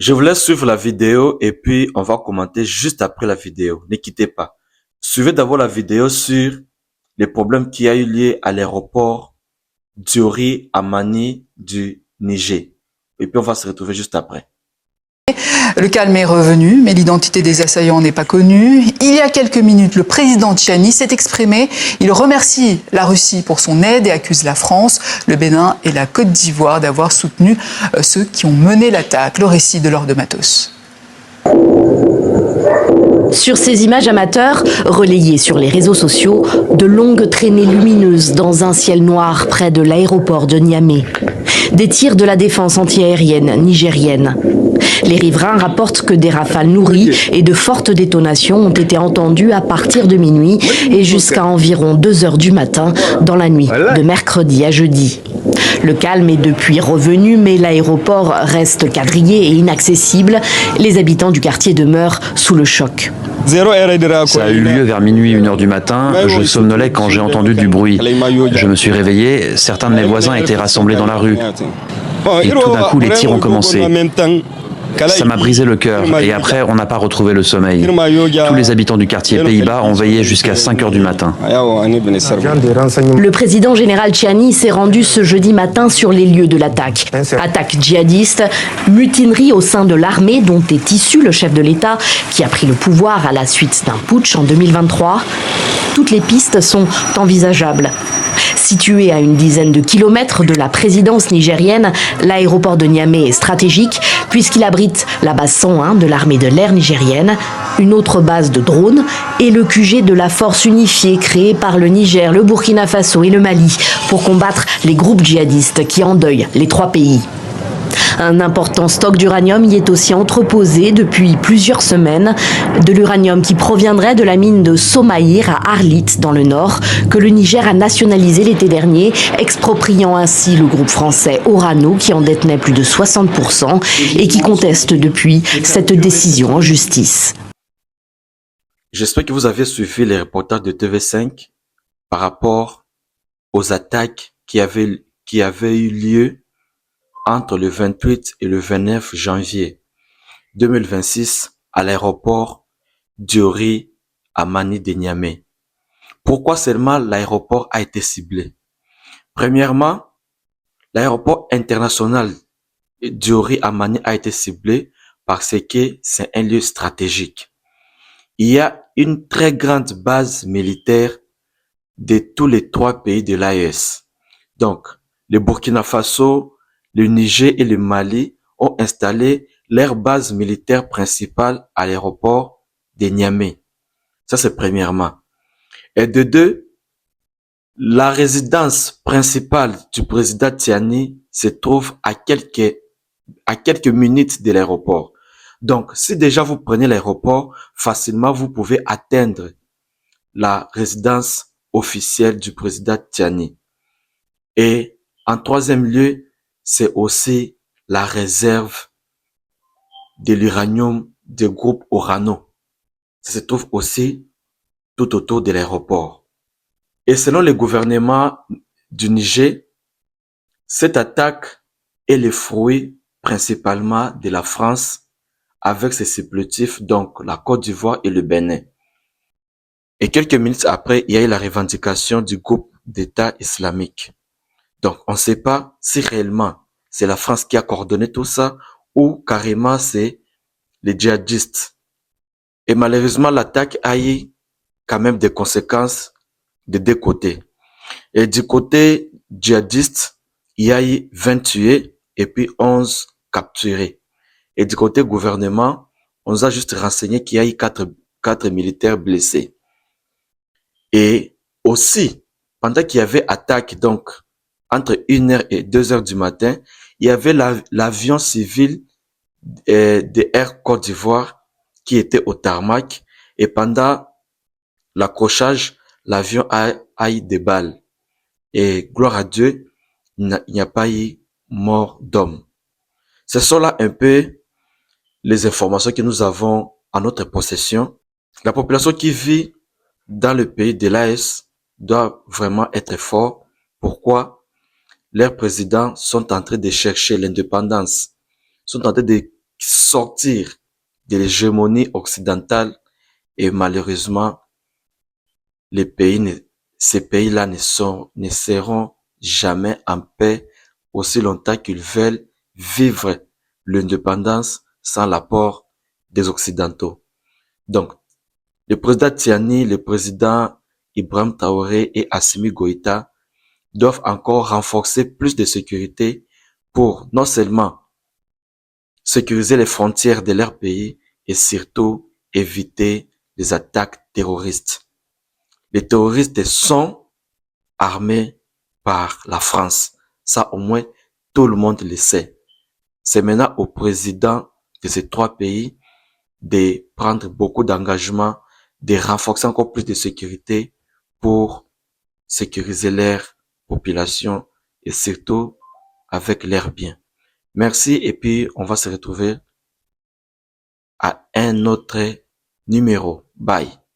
Je vous laisse suivre la vidéo et puis on va commenter juste après la vidéo. Ne quittez pas. Suivez d'abord la vidéo sur les problèmes qui a eu lieu à l'aéroport Diori Amani du Niger. Et puis on va se retrouver juste après. Le calme est revenu, mais l'identité des assaillants n'est pas connue. Il y a quelques minutes, le président Tchiani s'est exprimé. Il remercie la Russie pour son aide et accuse la France, le Bénin et la Côte d'Ivoire d'avoir soutenu ceux qui ont mené l'attaque. Le récit de Laure de Matos. Sur ces images amateurs, relayées sur les réseaux sociaux, de longues traînées lumineuses dans un ciel noir près de l'aéroport de Niamey. Des tirs de la défense antiaérienne nigérienne. Les riverains rapportent que des rafales nourries et de fortes détonations ont été entendues à partir de minuit et jusqu'à environ 2 heures du matin dans la nuit de mercredi à jeudi. Le calme est depuis revenu, mais l'aéroport reste quadrillé et inaccessible. Les habitants du quartier demeurent sous le choc. Ça a eu lieu vers minuit, 1 heure du matin. Je somnolais quand j'ai entendu du bruit. Je me suis réveillé, certains de mes voisins étaient rassemblés dans la rue. Et tout d'un coup, les tirs ont commencé. Ça m'a brisé le cœur et après, on n'a pas retrouvé le sommeil. Tous les habitants du quartier Pays-Bas ont veillé jusqu'à 5 heures du matin. Le président général Tchiani s'est rendu ce jeudi matin sur les lieux de l'attaque. Attaque djihadiste, mutinerie au sein de l'armée dont est issu le chef de l'État qui a pris le pouvoir à la suite d'un putsch en 2023. Toutes les pistes sont envisageables. Situé à une dizaine de kilomètres de la présidence nigérienne, l'aéroport de Niamey est stratégique puisqu'il abrite la base 101 de l'armée de l'air nigérienne, une autre base de drones et le QG de la force unifiée créée par le Niger, le Burkina Faso et le Mali pour combattre les groupes djihadistes qui endeuillent les 3 pays. Un important stock d'uranium y est aussi entreposé depuis plusieurs semaines. De l'uranium qui proviendrait de la mine de Somaïr à Arlit dans le nord, que le Niger a nationalisé l'été dernier, expropriant ainsi le groupe français Orano qui en détenait plus de 60% et qui conteste depuis cette décision en justice. J'espère que vous avez suivi les reportages de TV5 par rapport aux attaques qui avaient eu lieu entre le 28 et le 29 janvier 2026 à l'aéroport Diori Amani de Niamey. Pourquoi seulement l'aéroport a été ciblé? Premièrement, l'aéroport international Diori Amani a été ciblé parce que c'est un lieu stratégique. Il y a une très grande base militaire de tous les 3 pays de l'AES. Donc, le Burkina Faso, le Niger et le Mali ont installé leur base militaire principale à l'aéroport de Niamey. Ça, c'est premièrement. Et de deux, la résidence principale du président Tchiani se trouve à quelques minutes de l'aéroport. Donc, si déjà vous prenez l'aéroport, facilement vous pouvez atteindre la résidence officielle du président Tchiani. Et en troisième lieu, c'est aussi la réserve de l'uranium du groupe Orano. Ça se trouve aussi tout autour de l'aéroport. Et selon le gouvernement du Niger, cette attaque est le fruit principalement de la France avec ses supplétifs, donc la Côte d'Ivoire et le Bénin. Et quelques minutes après, il y a eu la revendication du groupe d'État islamique. Donc, on ne sait pas si réellement c'est la France qui a coordonné tout ça ou carrément c'est les djihadistes. Et malheureusement, l'attaque a eu quand même des conséquences de 2 côtés. Et du côté djihadiste, il y a eu 20 tués et puis 11 capturés. Et du côté gouvernement, on nous a juste renseigné qu'il y a eu 4 militaires blessés. Et aussi, pendant qu'il y avait attaque, donc, entre 1h et 2h du matin, il y avait l'avion civil de Air Côte d'Ivoire qui était au tarmac et pendant l'accrochage, l'avion a eu des balles. Et gloire à Dieu, il n'y a pas eu mort d'homme. Ce sont là un peu les informations que nous avons en notre possession. La population qui vit dans le pays de l'AES doit vraiment être fort. Pourquoi? Leurs présidents sont en train de chercher l'indépendance, sont en train de sortir de l'hégémonie occidentale et malheureusement, ces pays-là ne seront jamais en paix aussi longtemps qu'ils veulent vivre l'indépendance sans l'apport des Occidentaux. Donc, le président Tiani, le président Ibrahim Traoré et Assimi Goïta doivent encore renforcer plus de sécurité pour non seulement sécuriser les frontières de leur pays et surtout éviter les attaques terroristes. Les terroristes sont armés par la France. Ça, au moins, tout le monde le sait. C'est maintenant au président de ces trois pays de prendre beaucoup d'engagements, de renforcer encore plus de sécurité pour sécuriser leur population et surtout avec leurs biens. Merci et puis on va se retrouver à un autre numéro. Bye.